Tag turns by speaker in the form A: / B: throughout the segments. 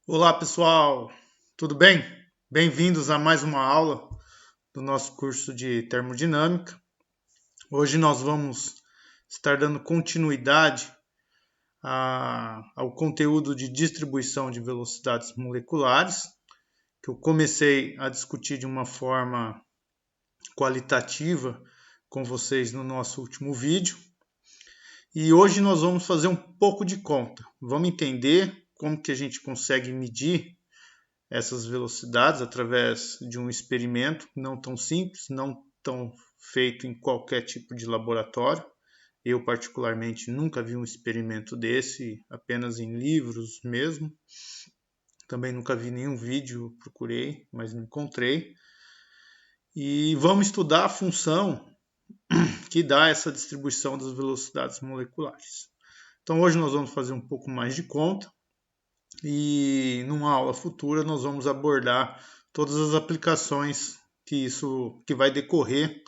A: Olá pessoal, tudo bem? Bem-vindos a mais uma aula do nosso curso de termodinâmica. Hoje nós vamos estar dando continuidade ao conteúdo de distribuição de velocidades moleculares, que eu comecei a discutir de uma forma qualitativa com vocês no nosso último vídeo. E hoje nós vamos fazer um pouco de conta. Vamos entender como que a gente consegue medir essas velocidades através de um experimento não tão simples, não tão feito em qualquer tipo de laboratório. Eu, particularmente, nunca vi um experimento desse, apenas em livros mesmo. Também nunca vi nenhum vídeo, procurei, mas não encontrei. E vamos estudar a função que dá essa distribuição das velocidades moleculares. Então, hoje nós vamos fazer um pouco mais de conta e numa aula futura nós vamos abordar todas as aplicações que vai decorrer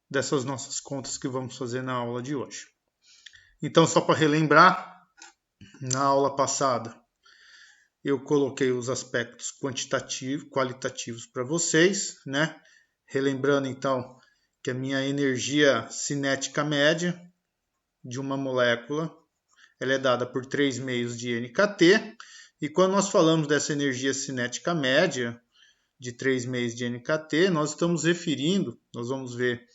A: dessas nossas contas que vamos fazer na aula de hoje. Então, só para relembrar, na aula passada eu coloquei os aspectos qualitativos para vocês, né? Relembrando então que a minha energia cinética média de uma molécula ela é dada por 3 meios de NKT, e quando nós falamos dessa energia cinética média de 3 meios de NKT, nós estamos referindo, nós vamos ver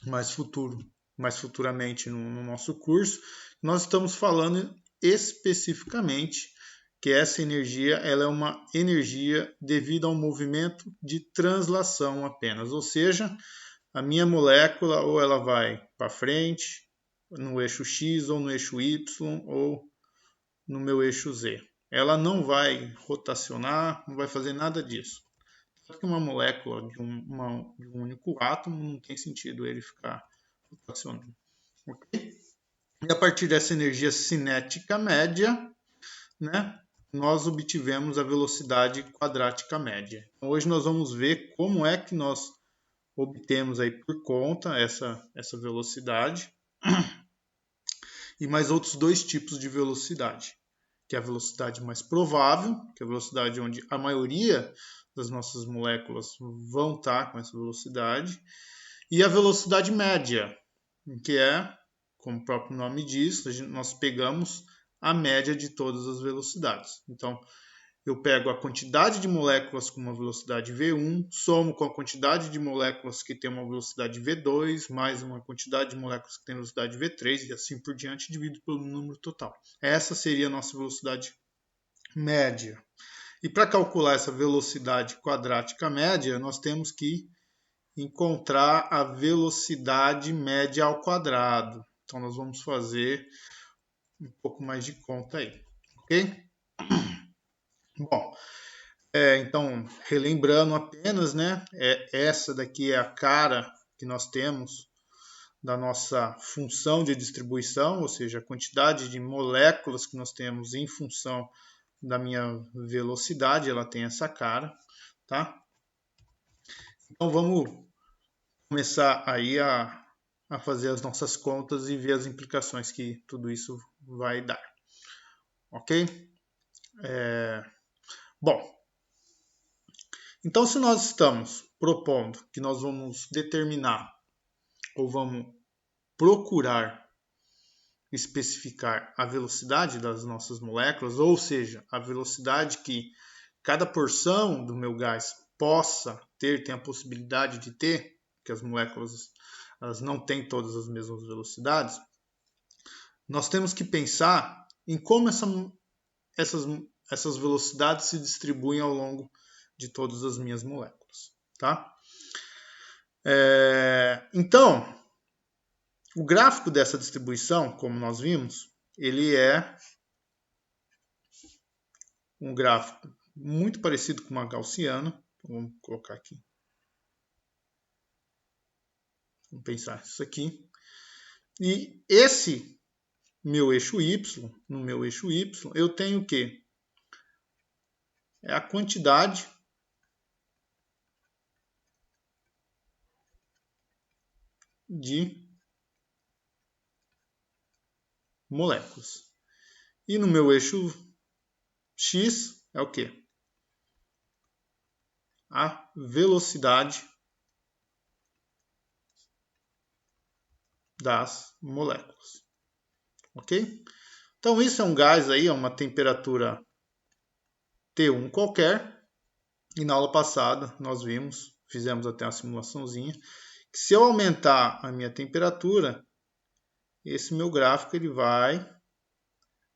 A: mais futuramente no nosso curso, nós estamos falando especificamente que essa energia ela é uma energia devido ao movimento de translação apenas, ou seja, a minha molécula ou ela vai para frente, no eixo X ou no eixo Y ou no meu eixo Z. Ela não vai rotacionar, não vai fazer nada disso. Porque uma molécula de um único átomo não tem sentido ele ficar rotacionando. Okay? E a partir dessa energia cinética média, né, nós obtivemos a velocidade quadrática média. Então, hoje nós vamos ver como é que nós obtemos aí por conta essa velocidade e mais outros dois tipos de velocidade, que é a velocidade mais provável, que é a velocidade onde a maioria das nossas moléculas vão estar com essa velocidade, e a velocidade média, que é, como o próprio nome diz, nós pegamos a média de todas as velocidades. Então, eu pego a quantidade de moléculas com uma velocidade v1, somo com a quantidade de moléculas que tem uma velocidade v2, mais uma quantidade de moléculas que tem velocidade v3, e assim por diante, dividido pelo número total. Essa seria a nossa velocidade média. E para calcular essa velocidade quadrática média, nós temos que encontrar a velocidade média ao quadrado. Então, nós vamos fazer um pouco mais de conta aí, ok? Bom, então, relembrando apenas, né, essa daqui é a cara que nós temos da nossa função de distribuição, ou seja, a quantidade de moléculas que nós temos em função da minha velocidade, ela tem essa cara, tá? Então, vamos começar aí a fazer as nossas contas e ver as implicações que tudo isso vai dar, ok? Bom, então se nós estamos propondo que nós vamos determinar ou vamos procurar especificar a velocidade das nossas moléculas, ou seja, a velocidade que cada porção do meu gás possa ter, tem a possibilidade de ter, que as moléculas elas não têm todas as mesmas velocidades, nós temos que pensar em como essas velocidades se distribuem ao longo de todas as minhas moléculas. Tá? Então, o gráfico dessa distribuição, como nós vimos, ele é um gráfico muito parecido com uma gaussiana. Vamos colocar aqui. Vamos pensar isso aqui. E esse meu eixo Y, no meu eixo Y, eu tenho o quê? É a quantidade de moléculas. E no meu eixo X, é o quê? A velocidade das moléculas. Ok? Então, isso é um gás aí, a uma temperatura T1 qualquer. E na aula passada, nós vimos, fizemos até uma simulaçãozinha, que se eu aumentar a minha temperatura, esse meu gráfico ele vai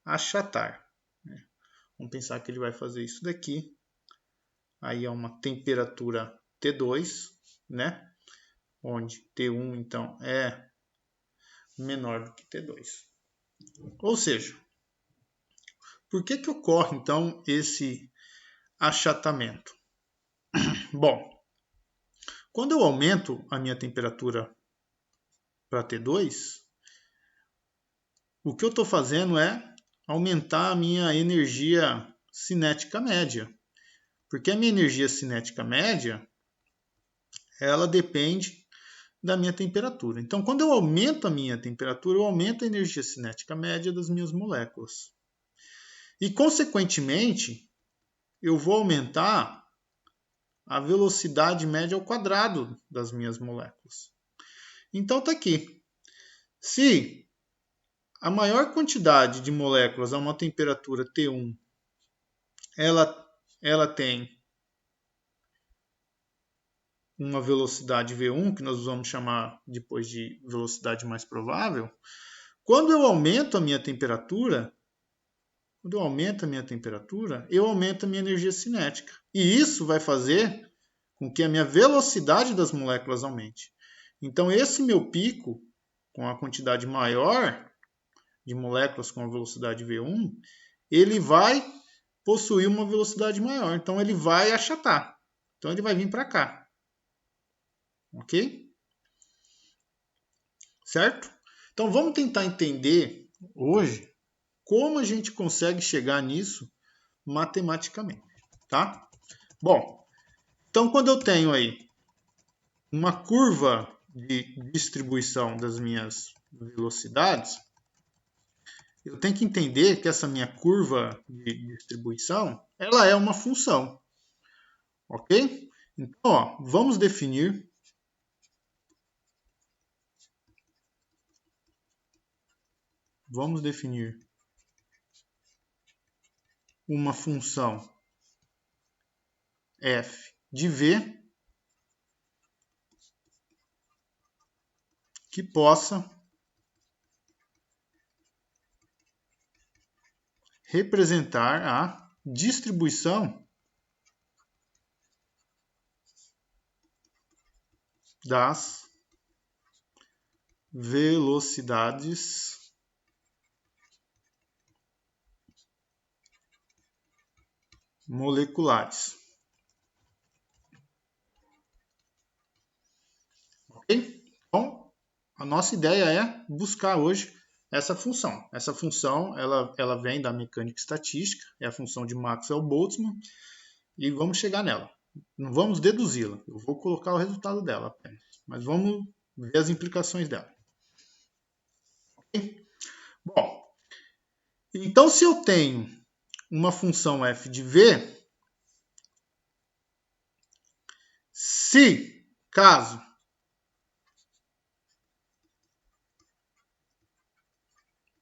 A: achatar. Vamos pensar que ele vai fazer isso daqui. Aí é uma temperatura T2, né? Onde T1, então, é menor do que T2. Ou seja, por que ocorre, então, esse achatamento? Bom, quando eu aumento a minha temperatura para T2, o que eu estou fazendo é aumentar a minha energia cinética média. Porque a minha energia cinética média, ela depende da minha temperatura. Então, quando eu aumento a minha temperatura, eu aumento a energia cinética média das minhas moléculas. E, consequentemente, eu vou aumentar a velocidade média ao quadrado das minhas moléculas. Então, está aqui. Se a maior quantidade de moléculas a uma temperatura T1, ela tem uma velocidade V1, que nós vamos chamar depois de velocidade mais provável, quando eu aumento a minha temperatura, eu aumento a minha energia cinética. E isso vai fazer com que a minha velocidade das moléculas aumente. Então, esse meu pico, com a quantidade maior de moléculas com a velocidade V1, ele vai possuir uma velocidade maior. Então, ele vai achatar. Então, ele vai vir para cá. Ok? Certo? Então, vamos tentar entender hoje como a gente consegue chegar nisso matematicamente. Tá? Bom, então, quando eu tenho aí uma curva de distribuição das minhas velocidades, eu tenho que entender que essa minha curva de distribuição, ela é uma função, ok? Então, ó, vamos definir uma função f de v que possa representar a distribuição das velocidades moleculares. Ok? Então, a nossa ideia é buscar hoje essa função. Essa função ela vem da mecânica estatística, é a função de Maxwell-Boltzmann, e vamos chegar nela. Não vamos deduzi-la, eu vou colocar o resultado dela apenas, mas vamos ver as implicações dela. Okay? Bom, então se eu tenho uma função f de v, se caso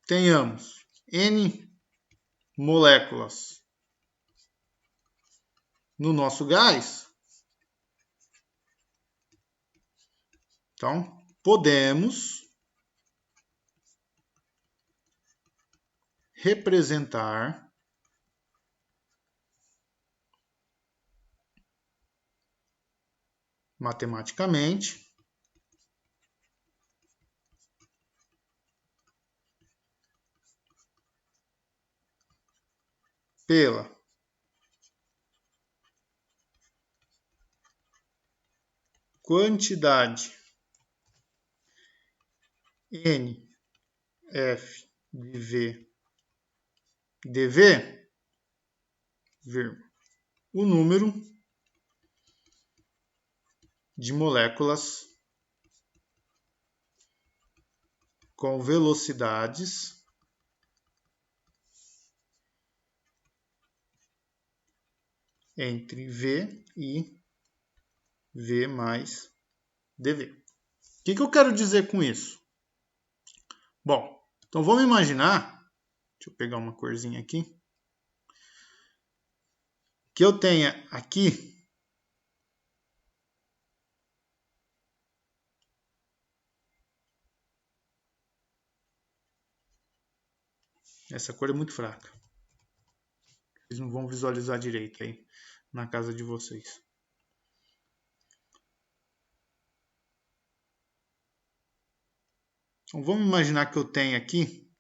A: tenhamos n moléculas no nosso gás, então podemos representar matematicamente pela quantidade n f de v dv, o número de moléculas com velocidades entre V e V mais dV. O que eu quero dizer com isso? Bom, então vamos imaginar, deixa eu pegar uma corzinha aqui, que eu tenha aqui essa cor é muito fraca. Vocês não vão visualizar direito aí na casa de vocês. Então vamos imaginar que eu tenho aqui,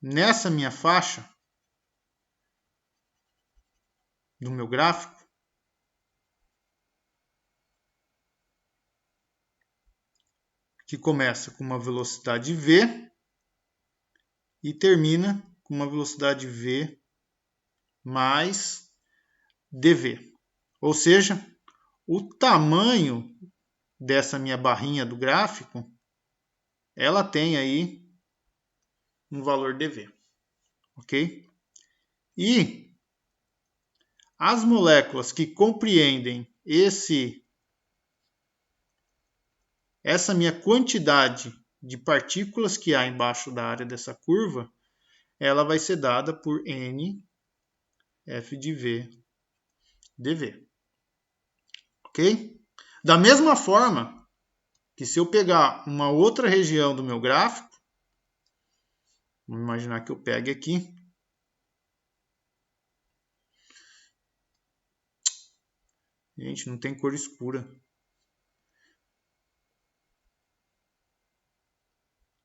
A: nessa minha faixa do meu gráfico, que começa com uma velocidade v e termina com uma velocidade v mais dv. Ou seja, o tamanho dessa minha barrinha do gráfico, ela tem aí um valor dv, ok? E as moléculas que compreendem essa minha quantidade de partículas que há embaixo da área dessa curva, ela vai ser dada por N F de V dV. Ok? Da mesma forma que se eu pegar uma outra região do meu gráfico, vamos imaginar que eu pegue aqui, gente, não tem cor escura,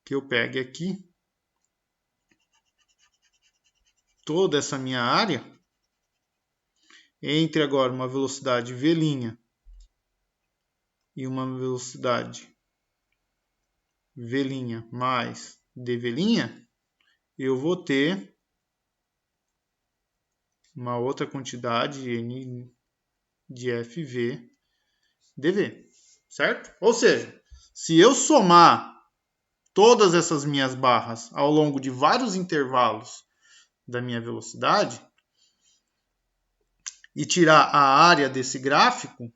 A: que eu pegue aqui toda essa minha área, entre agora uma velocidade V' e uma velocidade V' mais dV', eu vou ter uma outra quantidade N de FV dV, certo? Ou seja, se eu somar todas essas minhas barras ao longo de vários intervalos da minha velocidade e tirar a área desse gráfico,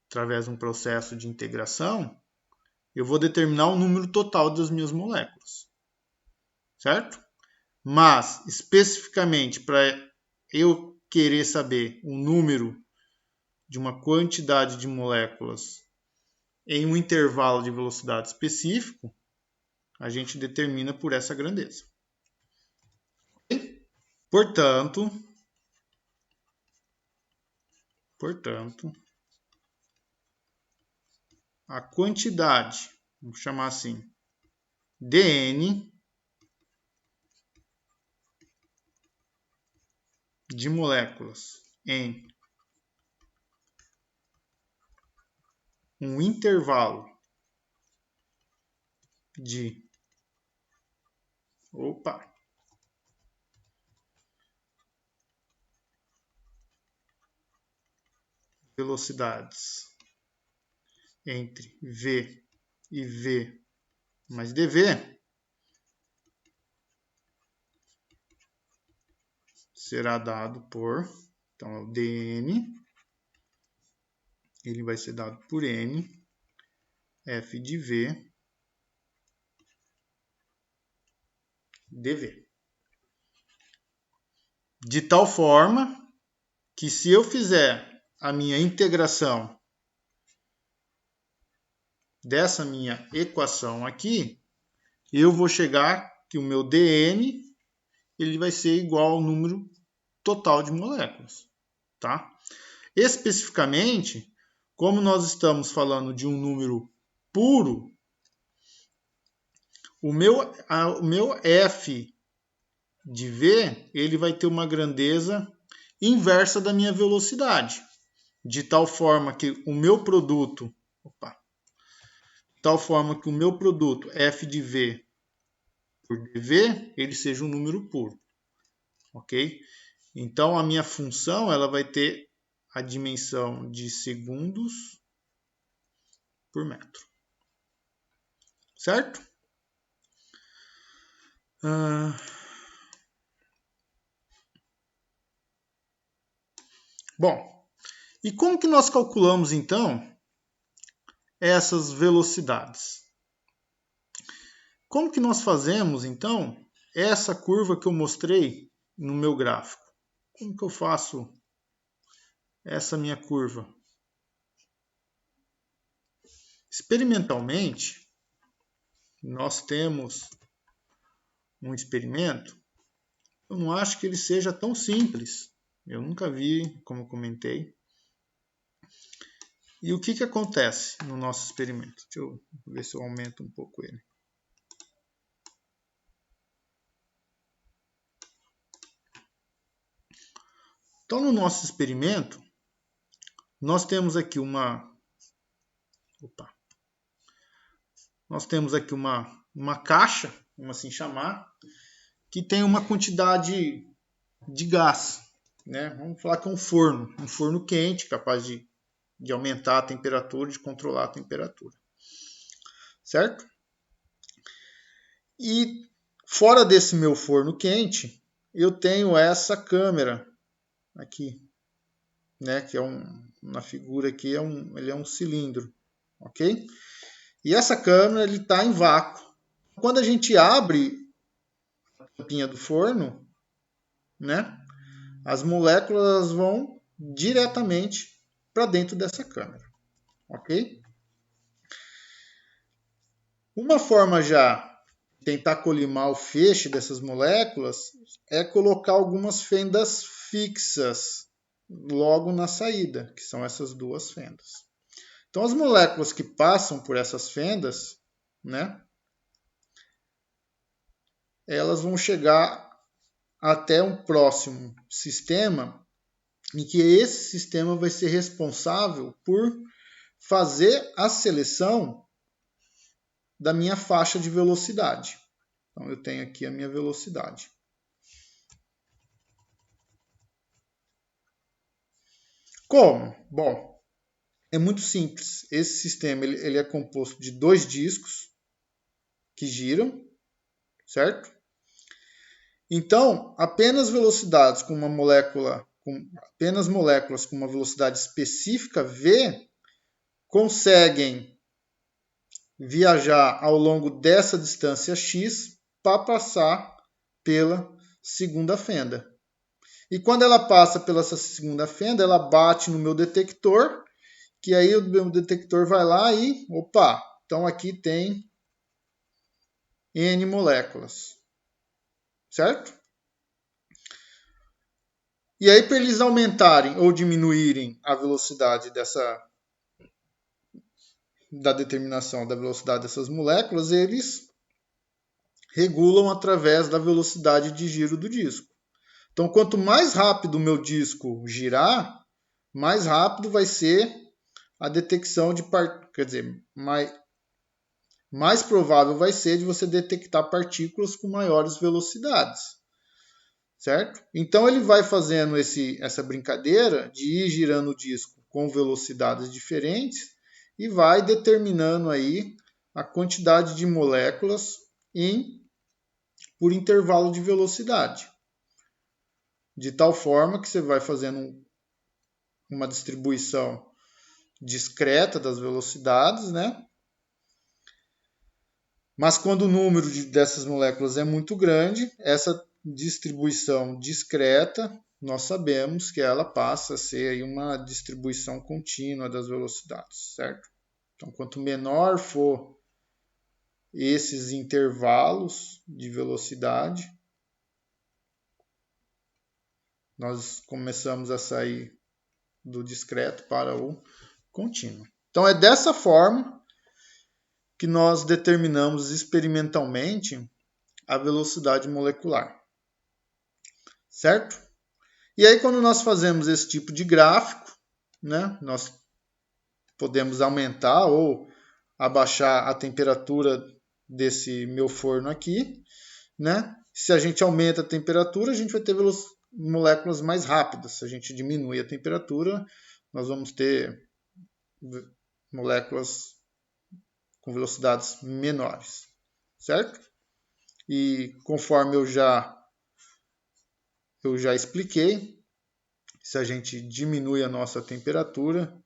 A: através de um processo de integração, eu vou determinar o número total das minhas moléculas, certo? Mas, especificamente, para eu querer saber o número de uma quantidade de moléculas em um intervalo de velocidade específico, a gente determina por essa grandeza. Portanto, a quantidade, vamos chamar assim, dN de moléculas em um intervalo de velocidades entre V e V mais dV será dado por, então, o dN, ele vai ser dado por N, F de V, dV. De tal forma que se eu fizer a minha integração dessa minha equação aqui, eu vou chegar que o meu dN ele vai ser igual ao número total de moléculas, tá? Especificamente, como nós estamos falando de um número puro, o meu F de V ele vai ter uma grandeza inversa da minha velocidade, de tal forma que o meu produto, F de V por dV, ele seja um número puro, ok? Então a minha função ela vai ter a dimensão de segundos por metro, certo? Bom, e como que nós calculamos então essas velocidades? Como que nós fazemos então essa curva que eu mostrei no meu gráfico? Como que eu faço essa minha curva? Experimentalmente, nós temos um experimento. Eu não acho que ele seja tão simples. Eu nunca vi, como eu comentei. E o que acontece no nosso experimento? Deixa eu ver se eu aumento um pouco ele. Então, no nosso experimento, nós temos aqui uma caixa, vamos assim chamar, que tem uma quantidade de gás, né? Vamos falar que é um forno quente, capaz de aumentar a temperatura, de controlar a temperatura, certo? E fora desse meu forno quente, eu tenho essa câmera aqui, né? Que é na figura aqui ele é um cilindro, ok? E essa câmera ele está em vácuo. Quando a gente abre a tampinha do forno, né? As moléculas vão diretamente para dentro dessa câmera, ok? Uma forma já de tentar colimar o feixe dessas moléculas é colocar algumas fendas fixas logo na saída, que são essas duas fendas. Então, as moléculas que passam por essas fendas, né, elas vão chegar até um próximo sistema, em que esse sistema vai ser responsável por fazer a seleção da minha faixa de velocidade. Então, eu tenho aqui a minha velocidade. Como? Bom, é muito simples. Esse sistema ele é composto de dois discos que giram, certo? Então, apenas velocidades com uma molécula, apenas moléculas com uma velocidade específica v conseguem viajar ao longo dessa distância x para passar pela segunda fenda. E quando ela passa pela essa segunda fenda, ela bate no meu detector, que aí o meu detector vai lá e, opa, então aqui tem N moléculas, certo? E aí, para eles aumentarem ou diminuírem a velocidade da determinação da velocidade dessas moléculas, eles regulam através da velocidade de giro do disco. Então, quanto mais rápido o meu disco girar, mais rápido vai ser a detecção de partículas, quer dizer, mais provável vai ser de você detectar partículas com maiores velocidades, certo? Então ele vai fazendo essa brincadeira de ir girando o disco com velocidades diferentes e vai determinando aí a quantidade de moléculas por intervalo de velocidade. De tal forma que você vai fazendo uma distribuição discreta das velocidades, né? Mas quando o número dessas moléculas é muito grande, essa distribuição discreta, nós sabemos que ela passa a ser aí uma distribuição contínua das velocidades, certo? Então, quanto menor for esses intervalos de velocidade, nós começamos a sair do discreto para o contínuo. Então, é dessa forma que nós determinamos experimentalmente a velocidade molecular, certo? E aí, quando nós fazemos esse tipo de gráfico, né, nós podemos aumentar ou abaixar a temperatura desse meu forno aqui, né? Se a gente aumenta a temperatura, a gente vai ter moléculas mais rápidas. Se a gente diminui a temperatura, nós vamos ter moléculas com velocidades menores, certo? E conforme eu já expliquei, Se a gente diminui a nossa temperatura,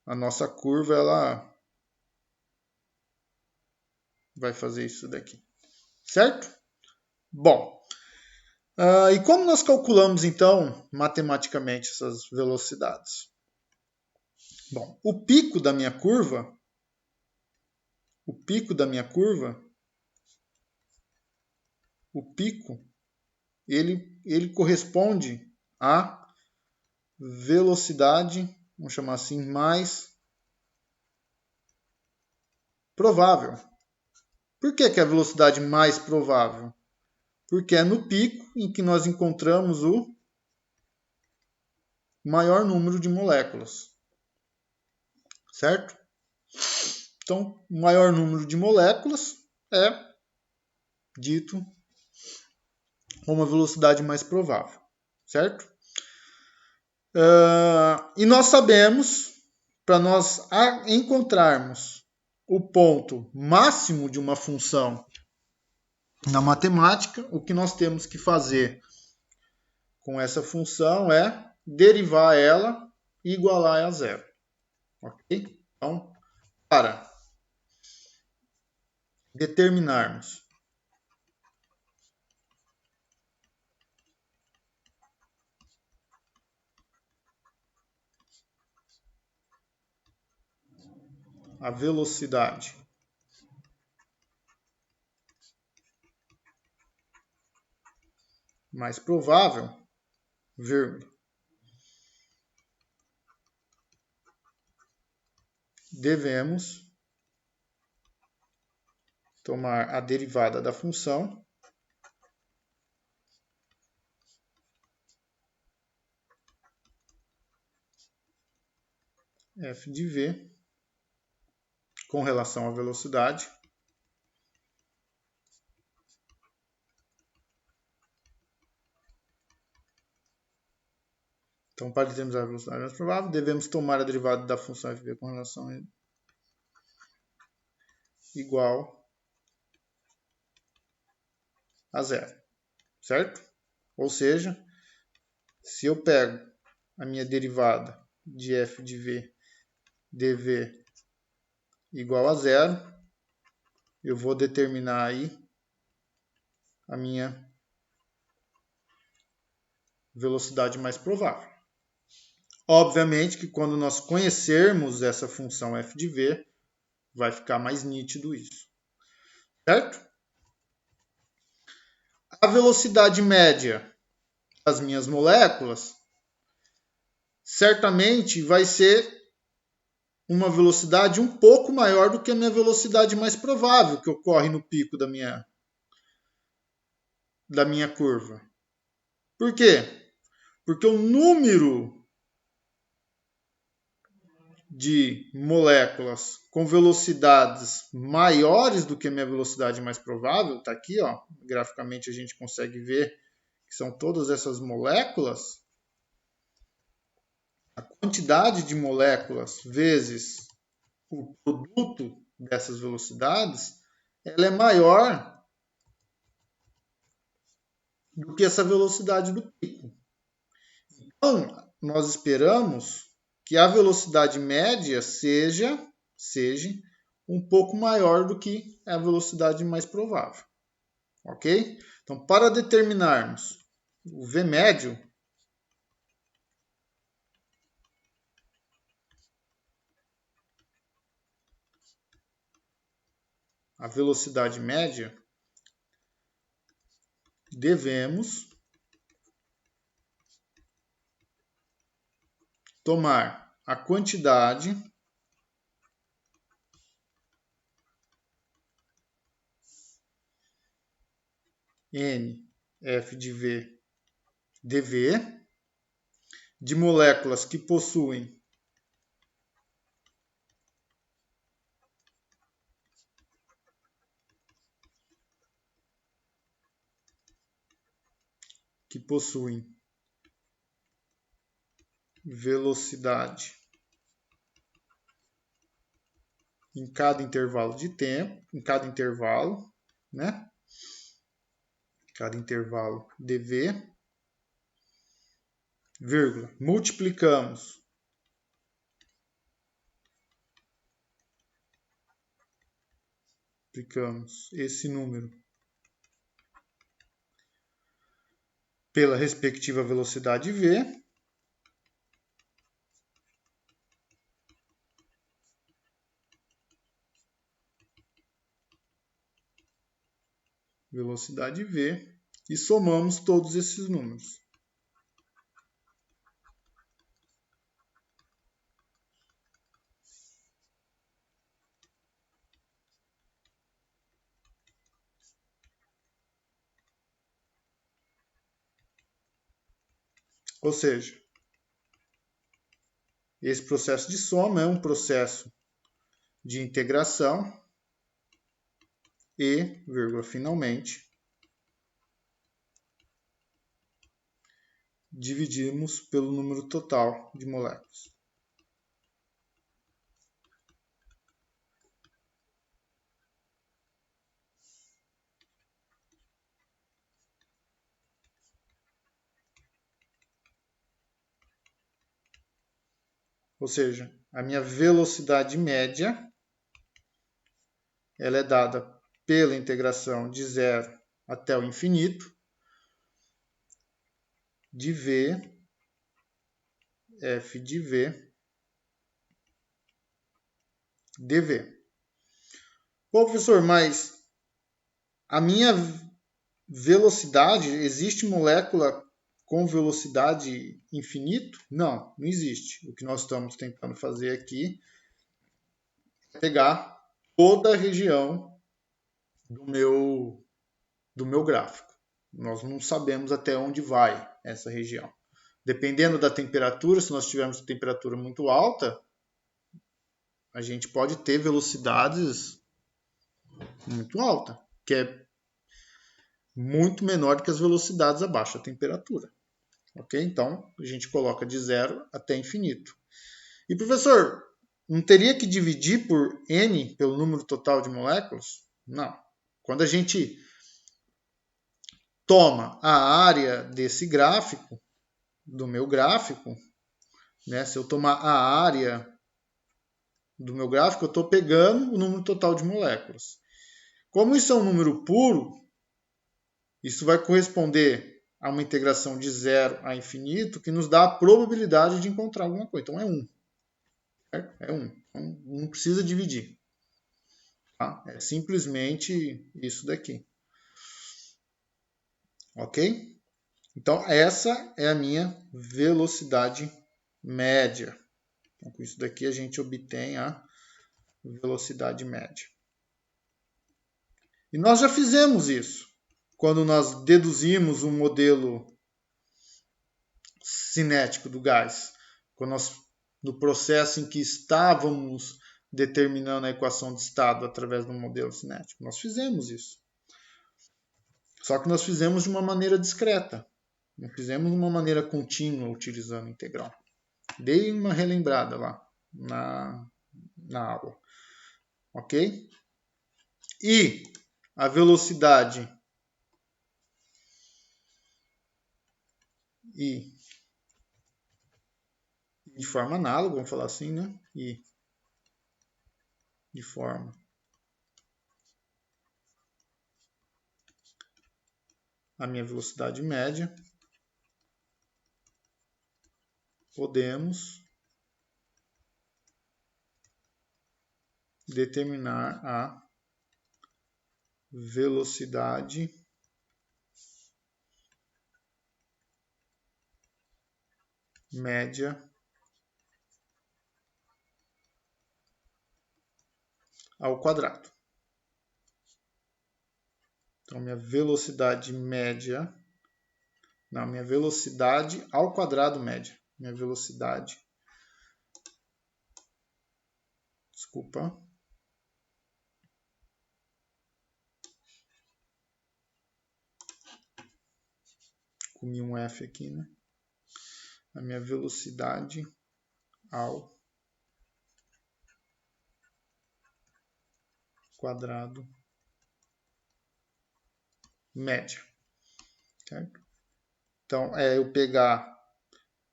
A: a nossa curva ela vai fazer isso daqui, certo? Bom, e como nós calculamos então matematicamente essas velocidades? Bom, o pico da minha curva, o pico, ele corresponde à velocidade, vamos chamar assim, mais provável. Por que é a velocidade mais provável? Porque é no pico em que nós encontramos o maior número de moléculas, certo? Então, o maior número de moléculas é dito como a velocidade mais provável, certo? E nós sabemos, para nós encontrarmos o ponto máximo de uma função na matemática, o que nós temos que fazer com essa função é derivar ela e igualar a zero. Ok? Então, para determinarmos a velocidade mais provável, vírgula, devemos tomar a derivada da função f de v com relação à velocidade Então, para determinar a velocidade mais provável, devemos tomar a derivada da função f com relação a igual a zero, certo? Ou seja, se eu pego a minha derivada de f de v dv igual a zero, eu vou determinar aí a minha velocidade mais provável. Obviamente que quando nós conhecermos essa função f de v, vai ficar mais nítido isso, certo? A velocidade média das minhas moléculas certamente vai ser uma velocidade um pouco maior do que a minha velocidade mais provável, que ocorre no pico da minha curva. Por quê? Porque o número de moléculas com velocidades maiores do que a minha velocidade mais provável, está aqui, ó, graficamente a gente consegue ver que são todas essas moléculas, a quantidade de moléculas vezes o produto dessas velocidades, ela é maior do que essa velocidade do pico. Então, nós esperamos que a velocidade média seja um pouco maior do que a velocidade mais provável. Ok? Então, para determinarmos o V médio, a velocidade média, devemos tomar a quantidade N f de V dV de moléculas que possuem velocidade em cada intervalo de tempo, em cada intervalo, né? Cada intervalo dV, vírgula, multiplicamos esse número pela respectiva velocidade v, e somamos todos esses números. Ou seja, esse processo de soma é um processo de integração e, vírgula, finalmente, dividimos pelo número total de moléculas. Ou seja, a minha velocidade média ela é dada pela integração de 0 até o infinito de V, f de V, dV. Bom, professor, mas a minha velocidade, existe molécula com velocidade infinito? Não, não existe. O que nós estamos tentando fazer aqui é pegar toda a região do meu gráfico. Nós não sabemos até onde vai essa região. Dependendo da temperatura, se nós tivermos temperatura muito alta, a gente pode ter velocidades muito altas, que é muito menor que as velocidades abaixo da temperatura. Ok? Então, a gente coloca de 0 até infinito. E, professor, não teria que dividir por n, pelo número total de moléculas? Não. Quando a gente toma a área desse gráfico, do meu gráfico, né? Se eu tomar a área do meu gráfico, eu estou pegando o número total de moléculas. Como isso é um número puro, isso vai corresponder a uma integração de 0 a infinito, que nos dá a probabilidade de encontrar alguma coisa. Então é 1. É 1. Então, não precisa dividir. Tá? É simplesmente isso daqui. Ok? Então, essa é a minha velocidade média. Então, com isso daqui, a gente obtém a velocidade média. E nós já fizemos isso. Quando nós deduzimos um modelo cinético do gás. Quando nós, no processo em que estávamos determinando a equação de estado através do modelo cinético. Nós fizemos isso. Só que nós fizemos de uma maneira discreta. Não fizemos de uma maneira contínua utilizando a integral. Dei uma relembrada lá na aula. Ok? E a velocidade I de forma análoga, vamos falar assim, né? I de forma a minha velocidade média, podemos determinar a velocidade média ao quadrado. Então, minha velocidade média, não, minha velocidade ao quadrado média. Minha velocidade, desculpa, comi um F aqui, né? A minha velocidade ao quadrado média. Certo? Então, é eu pegar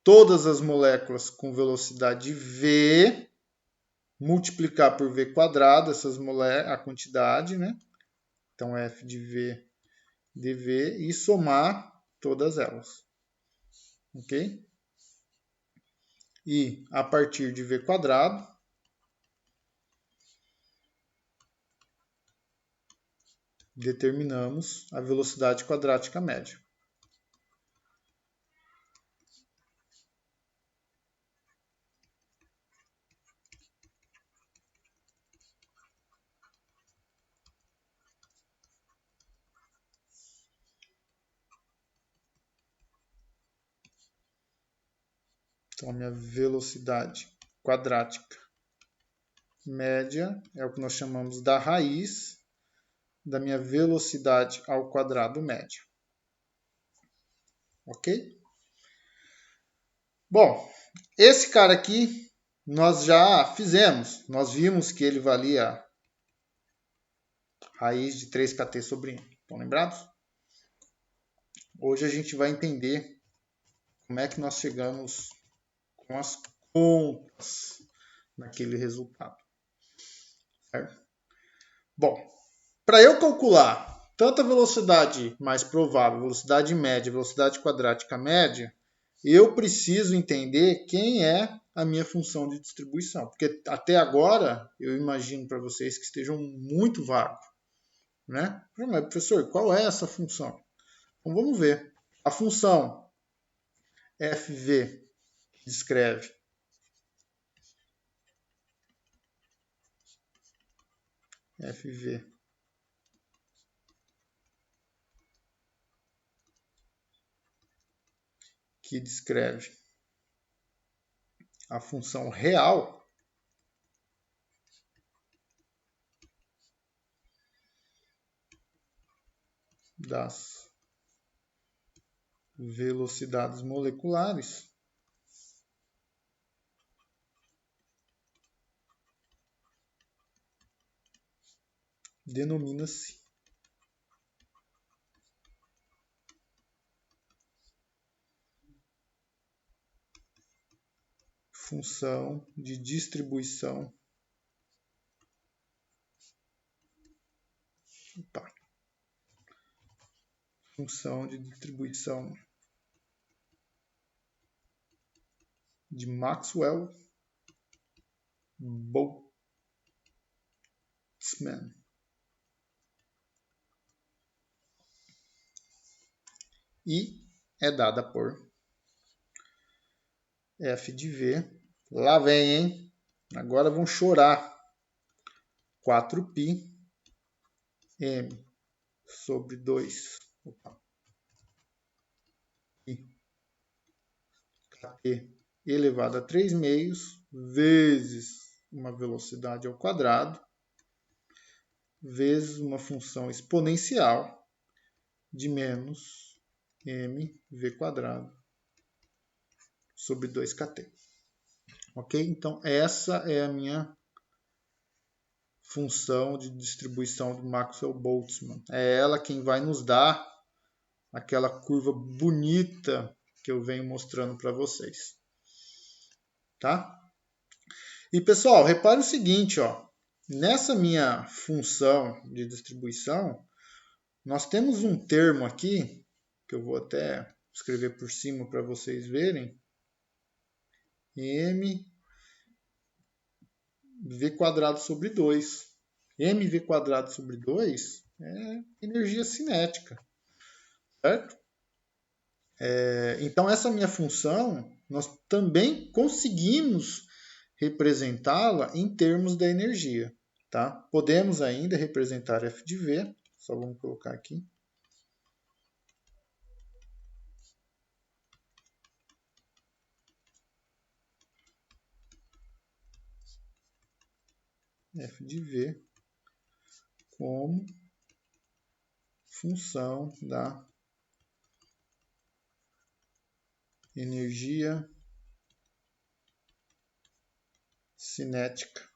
A: todas as moléculas com velocidade v, multiplicar por v quadrado, a quantidade, né? Então, f de v dv, e somar todas elas. Ok? E a partir de v quadrado, determinamos a velocidade quadrática média. Então, a minha velocidade quadrática média é o que nós chamamos da raiz da minha velocidade ao quadrado média. Ok? Bom, esse cara aqui nós já fizemos. Nós vimos que ele valia raiz de 3kt sobre 1. Estão lembrados? Hoje a gente vai entender como é que nós chegamos com as contas naquele resultado. Certo? Bom, para eu calcular tanto a velocidade mais provável, velocidade média, velocidade quadrática média, eu preciso entender quem é a minha função de distribuição. Porque até agora, eu imagino para vocês que estejam muito vagos. Né? Mas, professor, qual é essa função? Então, vamos ver. A função FV descreve FV que descreve a função real das velocidades moleculares denomina-se função de distribuição de Maxwell-Boltzmann. E é dada por f de v. Lá vem, hein? Agora vão chorar. 4π m sobre 2 kt elevado a 3 meios vezes uma velocidade ao quadrado vezes uma função exponencial de menos mv quadrado sobre 2kt. Ok? Então, essa é a minha função de distribuição do Maxwell-Boltzmann. É ela quem vai nos dar aquela curva bonita que eu venho mostrando para vocês. Tá? E, pessoal, repare o seguinte, ó. Nessa minha função de distribuição, nós temos um termo aqui, que eu vou até escrever por cima para vocês verem. mv quadrado sobre 2. mv quadrado sobre 2 é energia cinética, certo? Então, essa minha função, nós também conseguimos representá-la em termos da energia. Tá? Podemos ainda representar f de v, só vamos colocar aqui. F de v como função da energia cinética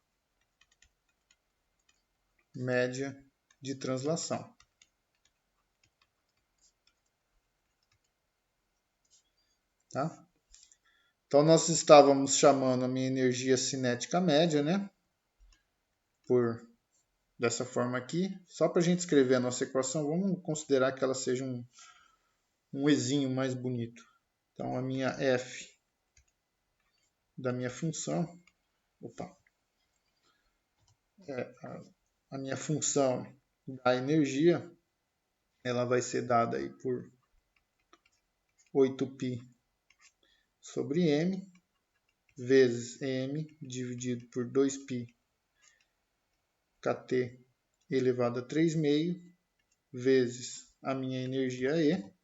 A: média de translação. Tá? Então, nós estávamos chamando a minha energia cinética média, né? Dessa forma aqui. Só para a gente escrever a nossa equação, vamos considerar que ela seja um Ezinho mais bonito. Então, a minha F da minha função, a minha função da energia, ela vai ser dada aí por 8π sobre m, vezes m dividido por 2π kt elevado a 3/2, vezes a minha energia E,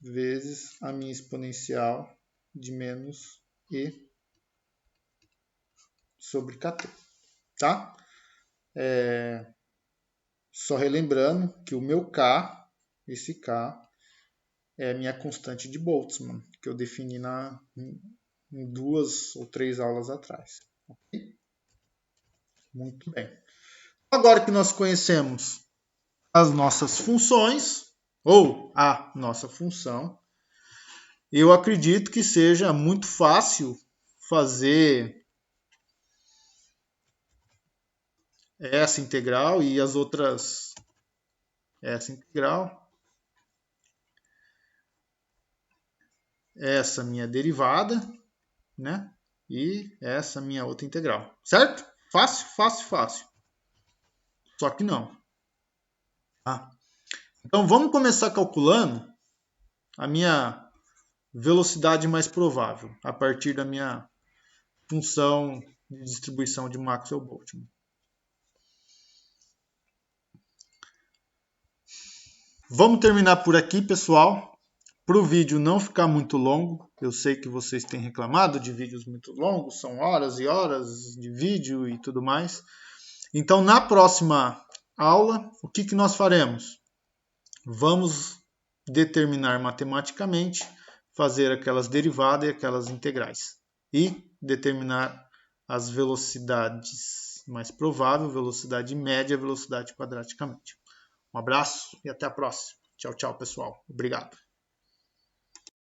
A: vezes a minha exponencial de menos E sobre kt. Tá? Só relembrando que o meu K, esse K, é a minha constante de Boltzmann, que eu defini em 2 ou 3 aulas atrás. Okay? Muito bem. Agora que nós conhecemos as nossas funções, ou a nossa função, eu acredito que seja muito fácil fazer essa integral e as outras, essa integral, essa minha derivada, né? E essa minha outra integral, certo? Fácil, fácil, fácil. Só que não. Tá? Então vamos começar calculando a minha velocidade mais provável a partir da minha função de distribuição de Maxwell-Boltzmann. Vamos terminar por aqui, pessoal. Para o vídeo não ficar muito longo, eu sei que vocês têm reclamado de vídeos muito longos, são horas e horas de vídeo e tudo mais. Então, na próxima aula, o que nós faremos? Vamos determinar matematicamente, fazer aquelas derivadas e aquelas integrais. E determinar as velocidades mais prováveis, velocidade média, velocidade quadraticamente. Um abraço e até a próxima. Tchau, tchau, pessoal. Obrigado.